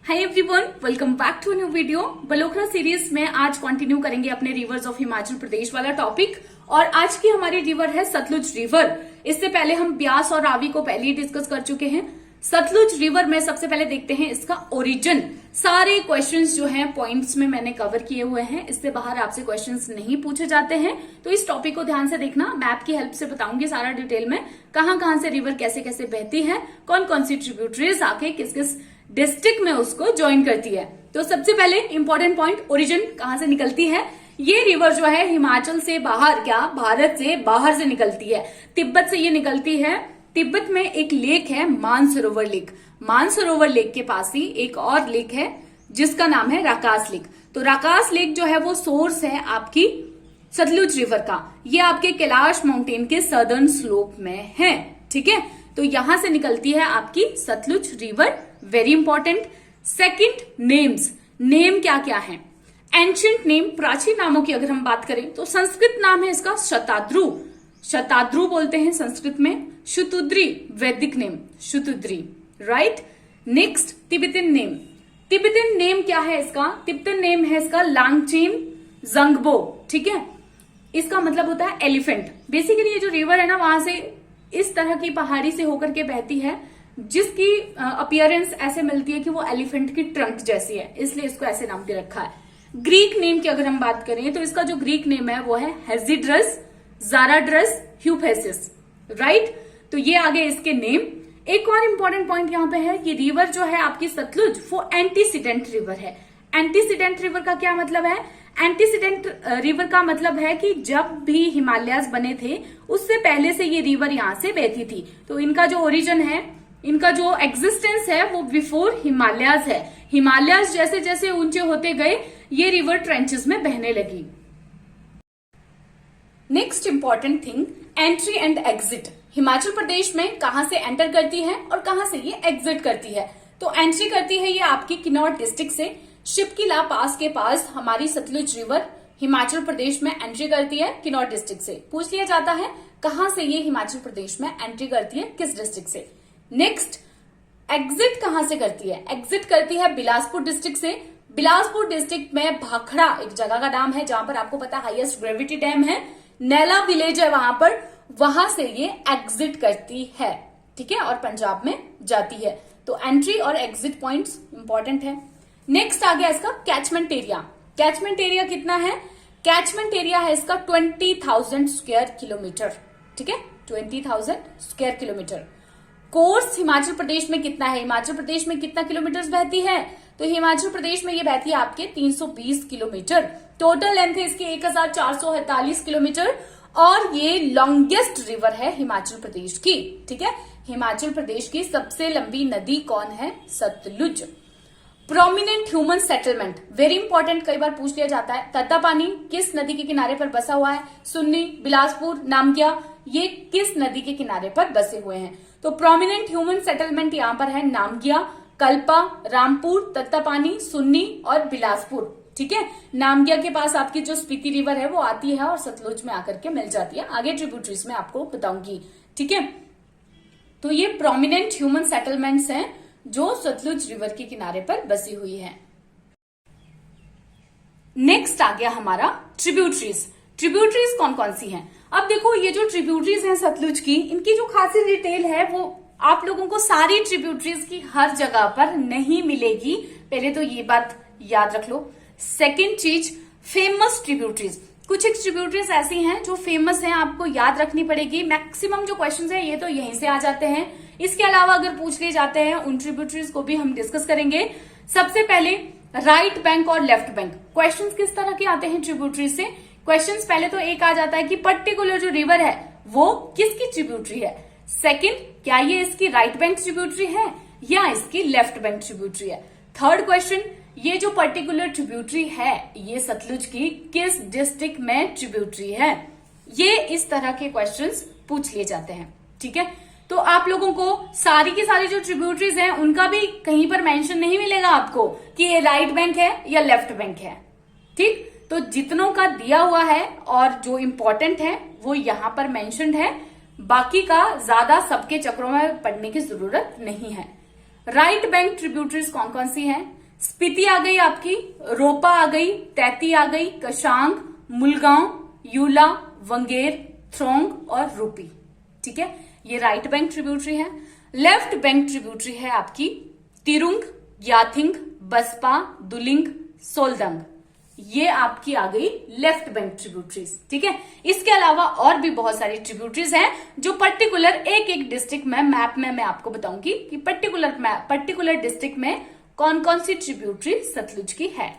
Hi everyone, welcome back to new video. Balokhra series में आज continue करेंगे अपने रिवर्स ऑफ हिमाचल प्रदेश वाला टॉपिक। और आज की हमारी रिवर है सतलुज रिवर। इससे पहले हम ब्यास और रावी को पहले ही डिस्कस कर चुके हैं। सतलुज रिवर में सबसे पहले देखते हैं इसका ओरिजिन। सारे क्वेश्चंस जो हैं पॉइंट्स में मैंने कवर किए हुए हैं, इससे बाहर आपसे क्वेश्चंस नहीं पूछे जाते हैं। तो इस टॉपिक को ध्यान से देखना, मैप की हेल्प से बताऊंगी सारा डिटेल में कहां से रिवर कैसे कैसे बहती है, कौन कौन सी ट्रिब्यूटरीज आके किस किस डिस्ट्रिक्ट में उसको ज्वाइन करती है। तो सबसे पहले इंपॉर्टेंट पॉइंट, ओरिजिन कहां से निकलती है। ये रिवर जो है हिमाचल से बाहर, क्या भारत से बाहर से निकलती है। तिब्बत से ये निकलती है। तिब्बत में एक लेक है मानसरोवर लेक। मानसरोवर लेक के पास ही एक और लेक है जिसका नाम है राकास लेक। तो राकास लेक जो है वो सोर्स है आपकी सतलुज रिवर का। ये आपके कैलाश माउंटेन के सदर्न स्लोप में है। ठीक है, तो यहां से निकलती है आपकी Sutlej river. Very important. Second, names. Name क्या क्या है। एंशियंट नेम, प्राचीन नामों की अगर हम बात करें तो संस्कृत नाम है इसका शताद्रु। शताद्रु बोलते हैं संस्कृत में। शुतुद्री, वैदिक name Shutudri, right. Next, Tibetan name. Tibetan name क्या है इसका। तिब्बतन नेम है इसका लांगचेन जंगबो। ठीक है, इसका मतलब होता है एलिफेंट। बेसिकली ये जो रिवर है ना, वहां से इस तरह की पहाड़ी से होकर के बहती है जिसकी अपीयरेंस ऐसे मिलती है कि वो एलिफेंट की ट्रंक जैसी है, इसलिए इसको ऐसे नाम दे रखा है। ग्रीक नेम की अगर हम बात करें तो इसका जो ग्रीक नेम है वो है हेजिड्रस, जाराड्रस, ह्यूफेसिस, राइट। तो ये आगे इसके नेम। एक और इंपॉर्टेंट पॉइंट यहाँ पे है, ये रिवर जो है आपकी सतलुज वो एंटीसीडेंट रिवर है। एंटीसीडेंट रिवर का क्या मतलब है। एंटीसीडेंट रिवर का मतलब है कि जब भी हिमालयाज बने थे उससे पहले से ये रिवर यहां से बहती थी। तो इनका जो ओरिजिन है, इनका जो एग्जिस्टेंस है वो बिफोर हिमालयाज है। हिमालयाज जैसे जैसे ऊंचे होते गए ये रिवर ट्रेंचेस में बहने लगी। Next important thing, entry and exit. Himachal Pradesh में कहां से एंटर करती है और कहां से ये एग्जिट करती है। तो एंट्री करती है ये आपकी किन्नौर डिस्ट्रिक्ट से। शिपकिला पास के पास हमारी सतलुज रिवर हिमाचल प्रदेश में एंट्री करती है किन्नौर डिस्ट्रिक्ट से। पूछ लिया जाता है कहां से ये हिमाचल प्रदेश में एंट्री करती है, किस डिस्ट्रिक्ट से। नेक्स्ट, एग्जिट कहां से करती है। एग्जिट करती है बिलासपुर डिस्ट्रिक्ट से। बिलासपुर डिस्ट्रिक्ट में भाखड़ा एक जगह का नाम है जहां पर आपको पता है हाईएस्ट ग्रेविटी डैम है, नैला विलेज है वहां पर, वहां से ये एग्जिट करती है। ठीक है, और पंजाब में जाती है। तो एंट्री और एग्जिट पॉइंट्स इंपॉर्टेंट है। नेक्स्ट आ गया इसका कैचमेंट एरिया। कैचमेंट एरिया कितना है। कैचमेंट एरिया है इसका 20,000 स्क्वायर किलोमीटर। ठीक है, 20,000 square kilometre. Course Himachal Pradesh में कितना है। हिमाचल प्रदेश में कितना किलोमीटर बहती है, तो हिमाचल प्रदेश में ये बहती है आपके 320 किलोमीटर। टोटल लेंथ है इसकी 1448 किलोमीटर और ये लॉन्गेस्ट रिवर है हिमाचल प्रदेश की। ठीक है, हिमाचल प्रदेश की सबसे लंबी नदी कौन है, Sutlej. Prominent human settlement, very important, कई बार पूछ लिया जाता है। तत्तापानी किस नदी के किनारे पर बसा हुआ है। सुन्नी, बिलासपुर, नामग्या, ये किस नदी के किनारे पर बसे हुए हैं। तो प्रोमिनेंट ह्यूमन सेटलमेंट यहां पर है नामग्या, कल्पा, रामपुर, तत्तापानी, सुन्नी और बिलासपुर। ठीक है, नामग्या के पास आपकी जो स्पीति रिवर है वो आती है और सतलुज में आकर के मिल जाती है। आगे ट्रिब्यूटरीज में आपको बताऊंगी। ठीक है, तो ये प्रोमिनेंट ह्यूमन सेटलमेंट्स हैं जो सतलुज रिवर के किनारे पर बसी हुई है। नेक्स्ट आ गया हमारा ट्रिब्यूटरीज। ट्रिब्यूटरीज कौन कौन सी हैं। अब देखो, ये जो ट्रिब्यूटरीज हैं सतलुज की, इनकी जो खासी डिटेल है वो आप लोगों को सारी ट्रिब्यूटरीज की हर जगह पर नहीं मिलेगी। पहले तो ये बात याद रख लो। सेकेंड चीज, फेमस ट्रिब्यूटरीज। कुछ एक ट्रिब्यूटरीज ऐसी हैं जो फेमस हैं, आपको याद रखनी पड़ेगी। मैक्सिमम जो क्वेश्चंस हैं ये तो यहीं से आ जाते हैं। इसके अलावा अगर पूछ लिए जाते हैं उन ट्रिब्यूटरीज को भी हम डिस्कस करेंगे। सबसे पहले राइट बैंक और लेफ्ट बैंक। क्वेश्चंस किस तरह के आते हैं ट्रिब्यूटरीज से। क्वेश्चंस पहले तो एक आ जाता है कि पर्टिकुलर जो रिवर है वो किसकी ट्रिब्यूटरी है। सेकंड, क्या ये इसकी राइट बैंक ट्रिब्यूटरी है या इसकी लेफ्ट बैंक ट्रिब्यूटरी है। थर्ड क्वेश्चन, ये जो पर्टिकुलर ट्रिब्यूटरी है ये सतलुज की किस डिस्ट्रिक्ट में ट्रिब्यूटरी है। ये इस तरह के क्वेश्चंस पूछ लिए जाते हैं। ठीक है, तो आप लोगों को सारी की सारी जो ट्रिब्यूटरीज हैं उनका भी कहीं पर मेंशन नहीं मिलेगा आपको कि ये राइट बैंक है या लेफ्ट बैंक है। ठीक, तो जितनों का दिया हुआ है और जो इंपॉर्टेंट है वो यहां पर मेंशन्ड है। बाकी का ज्यादा सबके चक्रों में पढ़ने की जरूरत नहीं है। राइट बैंक ट्रिब्यूटरीज कौन कौन सी हैं? स्पीति आ गई आपकी, रोपा आ गई, तैती आ गई, कशांग, मुलगांव, यूला, वंगेर, थ्रोंग और रूपी। ठीक है, ये राइट बैंक ट्रिब्यूटरी है। लेफ्ट बैंक ट्रिब्यूटरी है आपकी तिरुंग, याथिंग, बसपा, दुलिंग, सोलदंग। ये आपकी आ गई लेफ्ट बैंक ट्रिब्यूटरीज। ठीक है, इसके अलावा और भी बहुत सारी ट्रिब्यूटरीज हैं जो पर्टिकुलर एक एक डिस्ट्रिक्ट में मैप में मैं आपको बताऊंगी कि पर्टिकुलर डिस्ट्रिक्ट में कौन कौन सी ट्रिब्यूटरी सतलुज की है।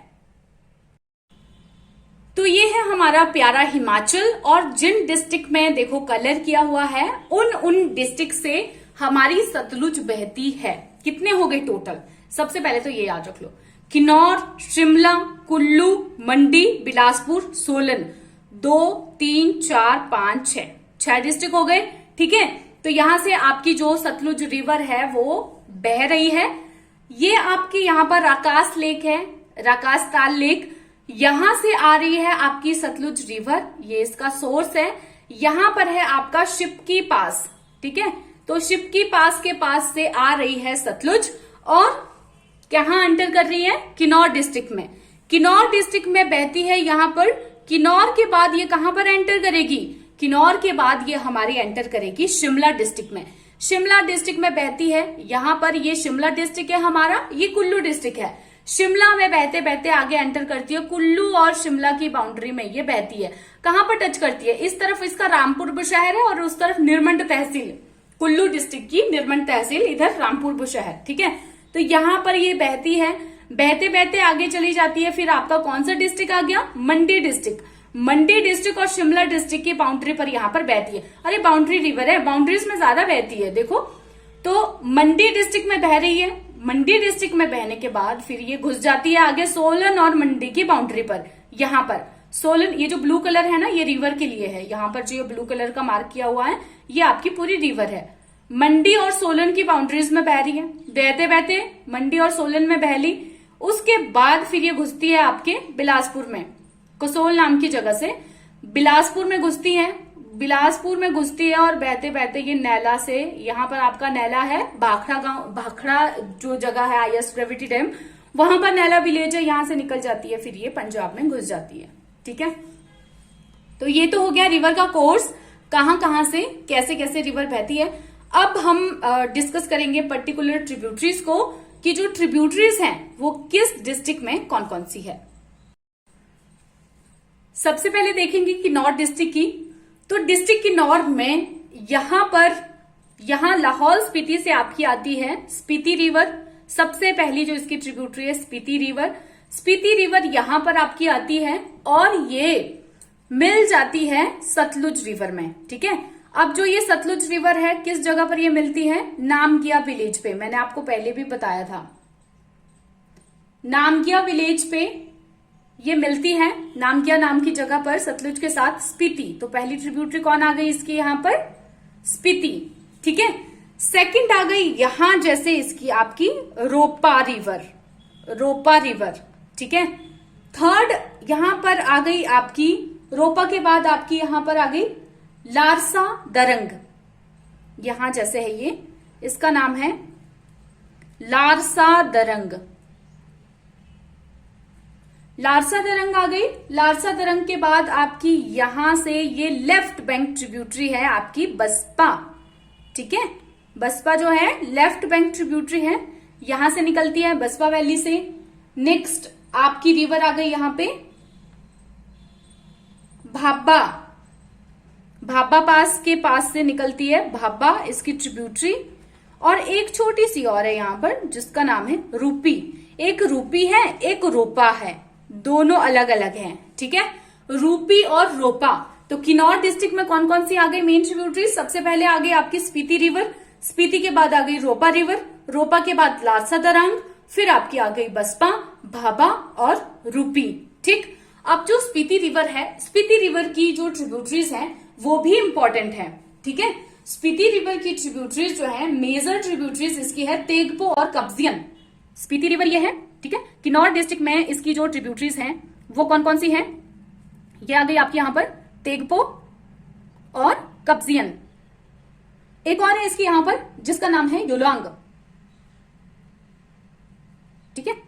तो ये है हमारा प्यारा हिमाचल, और जिन डिस्ट्रिक्ट में देखो कलर किया हुआ है उन डिस्ट्रिक्ट से हमारी सतलुज बहती है। कितने हो गए टोटल? सबसे पहले तो ये याद रख लो, किन्नौर, शिमला, कुल्लू, मंडी, बिलासपुर, सोलन, 2, 3, 4, 5, 6 डिस्ट्रिक्ट हो गए। ठीक है, तो यहां से आपकी जो सतलुज रिवर है वो बह रही है। ये आपकी यहां पर राकास लेक है, राकास ताल लेक, यहां से आ रही है आपकी सतलुज रिवर, ये इसका सोर्स है। यहां पर है आपका शिपकी पास। ठीक है, तो शिपकी पास के पास से आ रही है सतलुज और कहां एंटर कर रही है? किन्नौर डिस्ट्रिक्ट में। किन्नौर डिस्ट्रिक्ट में बहती है यहां पर। किन्नौर के बाद ये कहां पर एंटर करेगी? किन्नौर के बाद ये हमारी एंटर करेगी शिमला डिस्ट्रिक्ट में। शिमला डिस्ट्रिक्ट में बहती है यहां पर, ये शिमला डिस्ट्रिक्ट है हमारा, ये कुल्लू डिस्ट्रिक्ट है। शिमला में बहते बहते आगे एंटर करती है, कुल्लू और शिमला की बाउंड्री में ये बहती है। कहां पर टच करती है? इस तरफ इसका रामपुर शहर है और उस तरफ निरमंड तहसील, कुल्लू डिस्ट्रिक्ट की निरमंड तहसील, इधर रामपुर शहर। ठीक है, तो यहां पर ये बहती है, बहते बहते आगे चली जाती है। फिर आपका कौन सा डिस्ट्रिक्ट आ गया? मंडी डिस्ट्रिक्ट। मंडी डिस्ट्रिक्ट और शिमला डिस्ट्रिक्ट की बाउंड्री पर यहां पर बहती है। अरे बाउंड्री रिवर है, बाउंड्रीज में ज्यादा बहती है देखो। तो मंडी डिस्ट्रिक्ट में बह रही है, मंडी डिस्ट्रिक्ट में बहने के बाद फिर ये घुस जाती है आगे सोलन और मंडी की बाउंड्री पर। यहां पर सोलन, ये जो ब्लू कलर है ना, ये रिवर के लिए है। यहां पर जो ये ब्लू कलर का मार्क किया हुआ है ये आपकी पूरी रिवर है। मंडी और सोलन की बाउंड्रीज में बह रही है, बहते बहते मंडी और सोलन में बह ली। उसके बाद फिर ये घुसती है आपके बिलासपुर में, कसोल नाम की जगह से बिलासपुर में घुसती है। बिलासपुर में घुसती है और बहते बहते ये नैला से, यहाँ पर आपका नैला है, भाखड़ा गांव, भाखड़ा जो जगह है आईएस ग्रेविटी डैम, वहां पर नैला विलेज है, यहां से निकल जाती है, फिर ये पंजाब में घुस जाती है। ठीक है, तो ये तो हो गया रिवर का कोर्स, कहां से कैसे कैसे रिवर बहती है। अब हम डिस्कस करेंगे पर्टिकुलर ट्रिब्यूटरीज को, कि जो ट्रिब्यूटरीज हैं वो किस डिस्ट्रिक्ट में कौन कौन सी है। सबसे पहले देखेंगे किन्नौर डिस्ट्रिक्ट की। तो डिस्ट्रिक्ट किन्नौर में यहां लाहौल स्पीति से आपकी आती है स्पीति रिवर। सबसे पहली जो इसकी ट्रिब्यूटरी है स्पीति रिवर। स्पीति रिवर यहां पर आपकी आती है और ये मिल जाती है सतलुज रिवर में। ठीक है, अब जो ये सतलुज रिवर है किस जगह पर ये मिलती है? नामगिया विलेज पे। मैंने आपको पहले भी बताया था, नामगिया विलेज पे ये मिलती है, नामगिया नाम की जगह पर सतलुज के साथ स्पीति। तो पहली ट्रिब्यूटरी कौन आ गई इसकी? यहां पर स्पीति। ठीक है, सेकंड आ गई यहां जैसे इसकी आपकी रोपा रिवर, रोपा रिवर। ठीक है, थर्ड यहां पर आ गई आपकी, रोपा के बाद आपकी यहां पर आ गई लारसा दरंग। यहां जैसे है ये, इसका नाम है लारसा दरंग। लारसा दरंग आ गई। लारसा दरंग के बाद आपकी यहां से ये लेफ्ट बैंक ट्रिब्यूटरी है आपकी बसपा। ठीक है, बसपा जो है लेफ्ट बैंक ट्रिब्यूटरी है, यहां से निकलती है बसपा वैली से। नेक्स्ट आपकी रिवर आ गई यहां पे भाबा, भाबा पास के पास से निकलती है भाबा, इसकी ट्रिब्यूटरी। और एक छोटी सी और है यहां पर जिसका नाम है रूपी। एक रूपी है, एक रोपा है, दोनों अलग अलग हैं। ठीक है, रूपी और रोपा। तो किन्नौर डिस्ट्रिक्ट में कौन कौन सी आ गई मेन ट्रिब्यूटरी? सबसे पहले आ गई आपकी स्पीति रिवर, स्पीति के बाद आ गई रोपा रिवर, रोपा के बाद लारसा दरंग, फिर आपकी आ गई बसपा, भाबा और रूपी। ठीक, अब जो स्पीति रिवर है, स्पीति रिवर की जो ट्रिब्यूटरीज हैं वो भी इंपॉर्टेंट है। ठीक है, स्पीति रिवर की ट्रिब्यूटरीज जो है, मेजर ट्रिब्यूटरीज इसकी है तेगपो और कब्जियन। स्पीति रिवर ये है। ठीक है, किन्नौर डिस्ट्रिक्ट में इसकी जो ट्रिब्यूटरीज हैं वो कौन कौन सी हैं? ये आ गई आपकी यहां पर तेगपो और कब्जियन। एक और है इसकी यहां पर जिसका नाम है योलांग।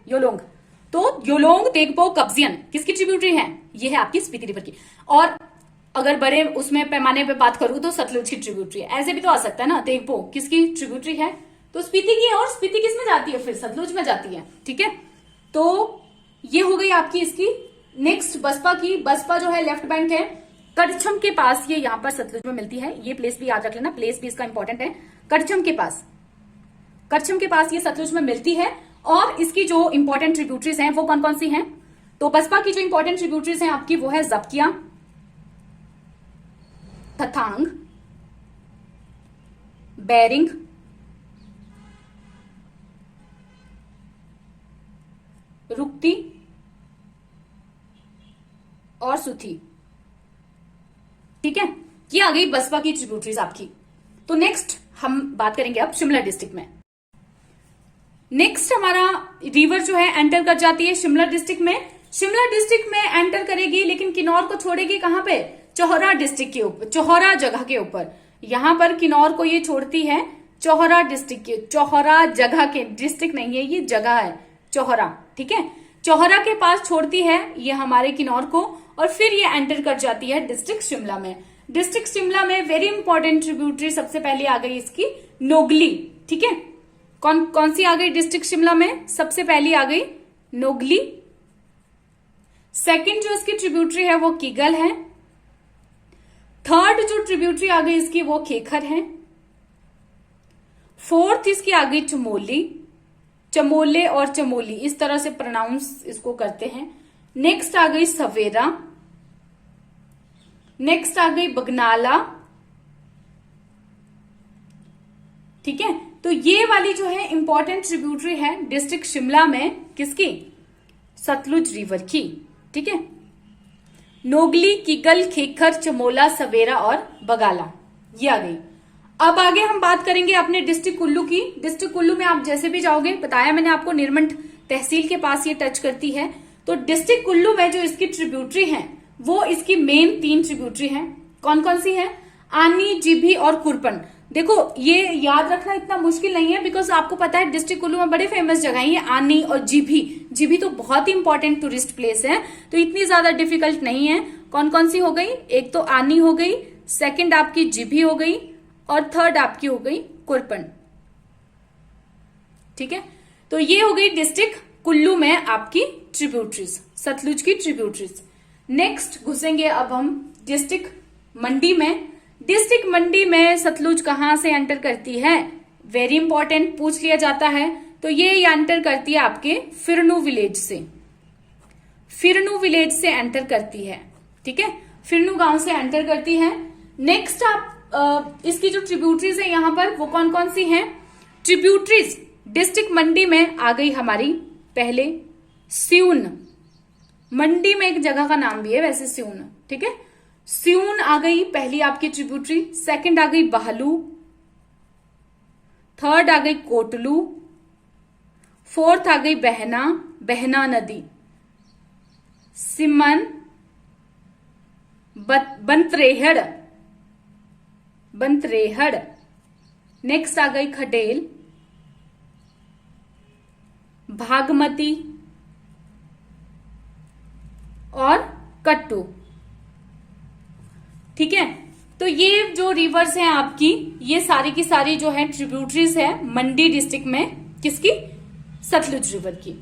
योलोंग। तो योलोंग तेगपो कब्जियन किसकी ट्रिब्यूटरी है? ये है आपकी स्पीति रिवर की। और अगर बड़े उसमें पैमाने पे बात करूं तो सतलुज की ट्रिब्यूटरी है। ऐसे भी तो आ सकता है ना, तेगपो किसकी ट्रिब्यूटरी है? तो स्पीति की है। और स्पीति किस में जाती है? फिर सतलुज में जाती है। ठीक है, तो ये हो गई आपकी इसकी। नेक्स्ट बसपा की। बसपा जो है लेफ्ट बैंक है, कड़छम के पास, ये यहां पर सतलुज में मिलती है। ये प्लेस भी याद रख लेना, प्लेस भी इसका इंपॉर्टेंट है। कड़छम के पास, कड़छम के पास ये सतलुज में मिलती है। और इसकी जो इंपॉर्टेंट ट्रिब्यूटरीज हैं वो कौन कौन सी हैं? तो बसपा की जो इंपॉर्टेंट ट्रिब्यूटरीज हैं आपकी वो है जबकिया, थथांग, बैरिंग, रुक्ति और सुथी। ठीक है, ये आ गई बसपा की ट्रिब्यूटरीज आपकी। तो नेक्स्ट हम बात करेंगे अब शिमला डिस्ट्रिक्ट में। नेक्स्ट हमारा रिवर जो है एंटर कर जाती है शिमला डिस्ट्रिक्ट में। शिमला डिस्ट्रिक्ट में एंटर करेगी, लेकिन किन्नौर को छोड़ेगी कहां पे? चौहरा डिस्ट्रिक्ट के ऊपर, चौहरा जगह के ऊपर। यहां पर किन्नौर को ये छोड़ती है चौहरा डिस्ट्रिक्ट के, चौहरा जगह के, डिस्ट्रिक्ट नहीं है ये, जगह है चौहरा। ठीक है, चौहरा के पास छोड़ती है ये हमारे किन्नौर को, और फिर ये एंटर कर जाती है डिस्ट्रिक्ट शिमला में। डिस्ट्रिक्ट शिमला में वेरी इंपॉर्टेंट ट्रिब्यूटरी सबसे पहले आ गई इसकी नोगली। ठीक है, कौन कौन सी आ गई डिस्ट्रिक्ट शिमला में? सबसे पहली आ गई नोगली। सेकंड जो इसकी ट्रिब्यूटरी है वो किगल है। थर्ड जो ट्रिब्यूटरी आ गई इसकी वो खेखर है। फोर्थ इसकी आ गई चमोली, चमोले और चमोली इस तरह से प्रोनाउंस इसको करते हैं। नेक्स्ट आ गई सवेरा, नेक्स्ट आ गई बगनाला। ठीक है, तो ये वाली जो है इंपॉर्टेंट ट्रिब्यूटरी है डिस्ट्रिक्ट शिमला में, किसकी? सतलुज रिवर की। ठीक है, नोगली, किगल, खेखर, चमोला, सवेरा और बगाला, ये आ गई। अब आगे हम बात करेंगे अपने डिस्ट्रिक्ट कुल्लू की। डिस्ट्रिक्ट कुल्लू में आप जैसे भी जाओगे, बताया मैंने आपको निरमंड तहसील के पास ये टच करती है। तो डिस्ट्रिक्ट कुल्लू में जो इसकी ट्रिब्यूटरी है वो इसकी मेन 3 ट्रिब्यूटरी हैं। कौन कौन सी है? आनी, जिभी और कुरपन। देखो ये याद रखना इतना मुश्किल नहीं है, बिकॉज आपको पता है डिस्ट्रिक्ट कुल्लू में बड़े फेमस जगह है आनी और जिभी। जिभी तो बहुत ही इंपॉर्टेंट टूरिस्ट प्लेस है, तो इतनी ज्यादा डिफिकल्ट नहीं है। कौन कौन सी हो गई? एक तो आनी हो गई, सेकंड आपकी जिभी हो गई, और थर्ड आपकी हो गई कुरपन। ठीक है, तो ये हो गई डिस्ट्रिक्ट कुल्लू में आपकी ट्रिब्यूटरीज, सतलुज की ट्रिब्यूटरीज। नेक्स्ट घुसेंगे अब हम डिस्ट्रिक्ट मंडी में। डिस्ट्रिक्ट मंडी में सतलुज कहां से एंटर करती है? वेरी इंपॉर्टेंट, पूछ लिया जाता है। तो ये एंटर करती है आपके फिरनू विलेज से, फिरनू विलेज से एंटर करती है। ठीक है, फिरनू गांव से एंटर करती है। नेक्स्ट आप इसकी जो ट्रिब्यूटरीज है यहां पर वो कौन कौन सी हैं? ट्रिब्यूटरीज डिस्ट्रिक्ट मंडी में आ गई हमारी पहले सियून। मंडी में एक जगह का नाम भी है वैसे सियून। ठीक है, सियून आ गई पहली आपकी ट्रिब्यूटरी। सेकंड आ गई बहलू, थर्ड आ गई कोटलू, फोर्थ आ गई बहना, बहना नदी, सिमन, बंतरेहड़, बंतरेहड़। नेक्स्ट आ गई खडेल, भागमती और कट्टू। ठीक है, तो ये जो रिवर्स हैं आपकी, ये सारी की सारी जो है ट्रिब्यूटरीज है मंडी डिस्ट्रिक्ट में, किसकी? सतलुज रिवर की।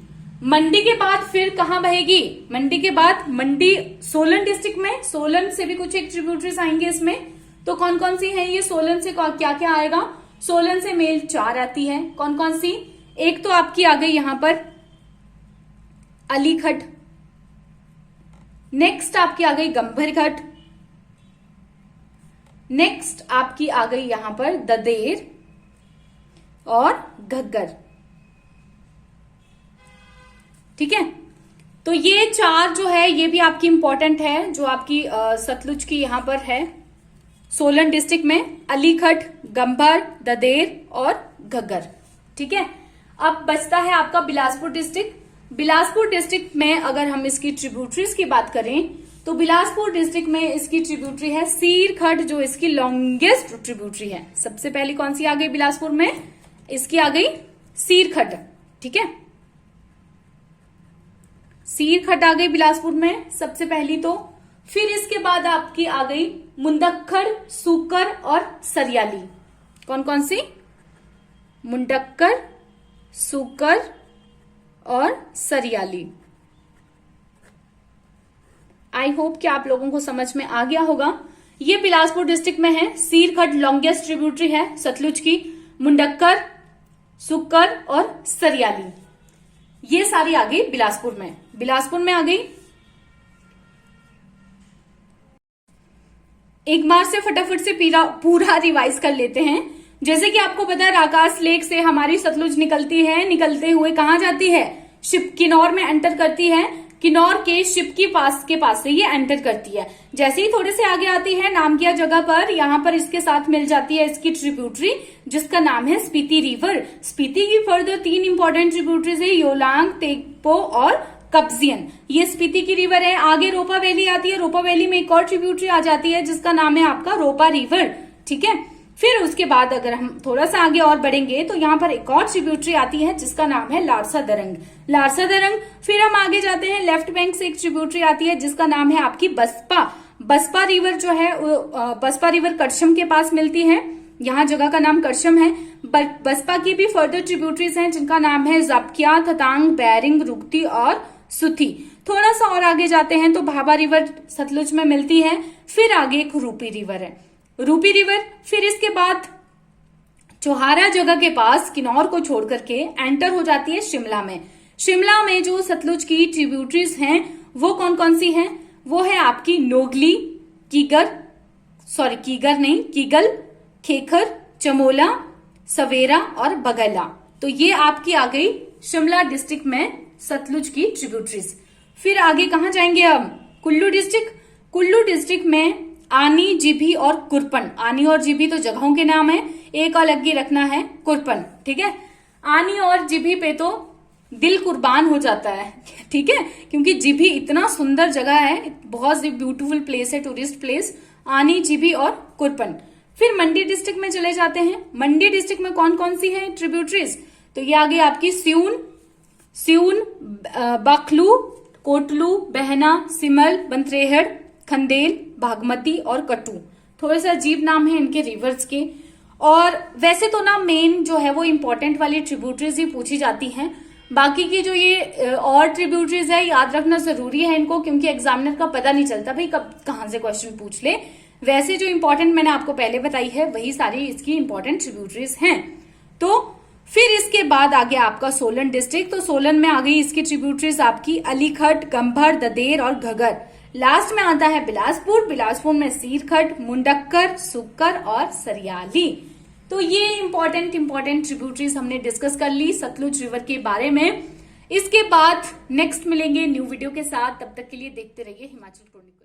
मंडी के बाद फिर कहां बहेगी? मंडी के बाद मंडी सोलन डिस्ट्रिक्ट में, सोलन से भी कुछ एक ट्रिब्यूटरीज आएंगे इसमें। तो कौन कौन सी है ये? सोलन से क्या क्या आएगा? सोलन से मेल 4 आती है। कौन कौन सी? एक तो आपकी आ गई यहां पर अलीखट, नेक्स्ट आपकी आ गई गंभीरघट, नेक्स्ट आपकी आ गई यहां पर ददेर और घग्गर। ठीक है, तो ये 4 जो है ये भी आपकी इंपॉर्टेंट है, जो आपकी सतलुज की यहां पर है सोलन डिस्ट्रिक्ट में, अलीखट, गंभर, ददेर और घग्गर। ठीक है, अब बचता है आपका बिलासपुर डिस्ट्रिक्ट। बिलासपुर डिस्ट्रिक्ट में अगर हम इसकी ट्रिब्यूटरीज की बात करें तो बिलासपुर डिस्ट्रिक्ट में इसकी ट्रिब्यूटरी है सीरखट, जो इसकी लॉन्गेस्ट ट्रिब्यूटरी है। सबसे पहले कौन सी आ गई बिलासपुर में? इसकी आ गई सीरखट। ठीक है, सीरखट आ गई बिलासपुर में सबसे पहली तो। फिर इसके बाद आपकी आ गई मुंडक्कर, सूकर और सरियाली। कौन कौन सी? मुंडक्कर, सूकर और सरियाली। आई होप कि आप लोगों को समझ में आ गया होगा। ये बिलासपुर डिस्ट्रिक्ट में है। सीरखट लॉन्गेस्ट ट्रिब्यूटरी है सतलुज की। मुंडक्कर, सूकर और सरियाली ये सारी आ गई बिलासपुर में। बिलासपुर में आ गई। एक बार से फटाफट से पूरा रिवाइज कर लेते हैं। जैसे कि आपको पता है राकास लेक से हमारी सतलुज निकलती है, निकलते हुए कहां जाती है? शिप किन्नौर में एंटर करती है। किन्नौर के शिप के पास से ये एंटर करती है। जैसे ही थोड़े से आगे आती है नामकिया जगह पर, यहाँ पर इसके साथ मिल जाती है इसकी ट्रिब्यूटरी जिसका नाम है स्पीति रिवर। स्पीति की फर्दर 3 इंपॉर्टेंट ट्रिब्यूटरीज है, योलांग, तेगपो और कब्जियन। ये स्पीति की रिवर है। आगे रोपा वैली आती है। रोपा वैली में एक और ट्रिब्यूटरी आ जाती है जिसका नाम है आपका रोपा रिवर। ठीक है। फिर उसके बाद अगर हम थोड़ा सा आगे और बढ़ेंगे तो यहाँ पर एक और ट्रिब्यूटरी आती है जिसका नाम है लारसा दरंग। लारसा दरंग। फिर हम आगे जाते हैं, लेफ्ट बैंक से एक ट्रिब्यूटरी आती है जिसका नाम है आपकी बसपा। बसपा रिवर जो है बसपा रिवर करशम के पास मिलती है। यहाँ जगह का नाम करशम है। बसपा की भी फर्दर ट्रिब्यूटरीज हैं जिनका नाम है जपकिया, थतांग, बैरिंग, रुकती और सुथी। थोड़ा सा और आगे जाते हैं तो भाभा रिवर सतलुज में मिलती है। फिर आगे एक रूपी रिवर है, रूपी रिवर। फिर इसके बाद चौहारा जगह के पास किन्नौर को छोड़ करके एंटर हो जाती है शिमला में। शिमला में जो सतलुज की ट्रिब्यूटरीज हैं वो कौन कौन सी हैं? वो है आपकी नोगली, कीगल, खेखर, चमोला, सवेरा और बगला। तो ये आपकी आ गई शिमला डिस्ट्रिक्ट में सतलुज की ट्रिब्यूटरीज। फिर आगे कहां जाएंगे अब? कुल्लू डिस्ट्रिक्ट। कुल्लू डिस्ट्रिक्ट में आनी, जिभी और कुरपन। आनी और जिभी तो जगहों के नाम है, एक अलग ही रखना है कुरपन। ठीक है। आनी और जिभी पे तो दिल कुर्बान हो जाता है। ठीक है, क्योंकि जिभी इतना सुंदर जगह है, बहुत ब्यूटीफुल प्लेस है, टूरिस्ट प्लेस। आनी, जिभी और कुरपन। फिर मंडी डिस्ट्रिक्ट में चले जाते हैं। मंडी डिस्ट्रिक्ट में कौन कौन सी है ट्रिब्यूटरीज? तो ये आगे आपकी स्यून, बखलू, कोटलू, बहना, सिमल, बंत्रेहड़, खंडेल, बागमती और कटू। थोड़े से अजीब नाम है इनके रिवर्स के। और वैसे तो ना मेन जो है वो इंपॉर्टेंट वाली ट्रिब्यूटरीज ही पूछी जाती हैं। बाकी की जो ये और ट्रिब्यूटरीज है याद रखना जरूरी है इनको, क्योंकि एग्जामिनर का पता नहीं चलता भाई कब कहां से क्वेश्चन पूछ ले। वैसे जो इंपॉर्टेंट मैंने आपको पहले बताई है वही सारी इसकी इंपॉर्टेंट ट्रिब्यूटरीज हैं। तो फिर इसके बाद आ गया आपका सोलन डिस्ट्रिक्ट। तो सोलन में आ गई इसकी ट्रिब्यूटरीज आपकी अलीखट, गंभर, ददेर और घगर। लास्ट में आता है बिलासपुर। बिलासपुर में सीरखट, मुंडक्कर, सूकर और सरियाली। तो ये इंपॉर्टेंट ट्रिब्यूटरीज हमने डिस्कस कर ली सतलुज रिवर के बारे में। इसके बाद नेक्स्ट मिलेंगे न्यू वीडियो के साथ। तब तक के लिए देखते रहिए हिमाचल क्रॉनिकल।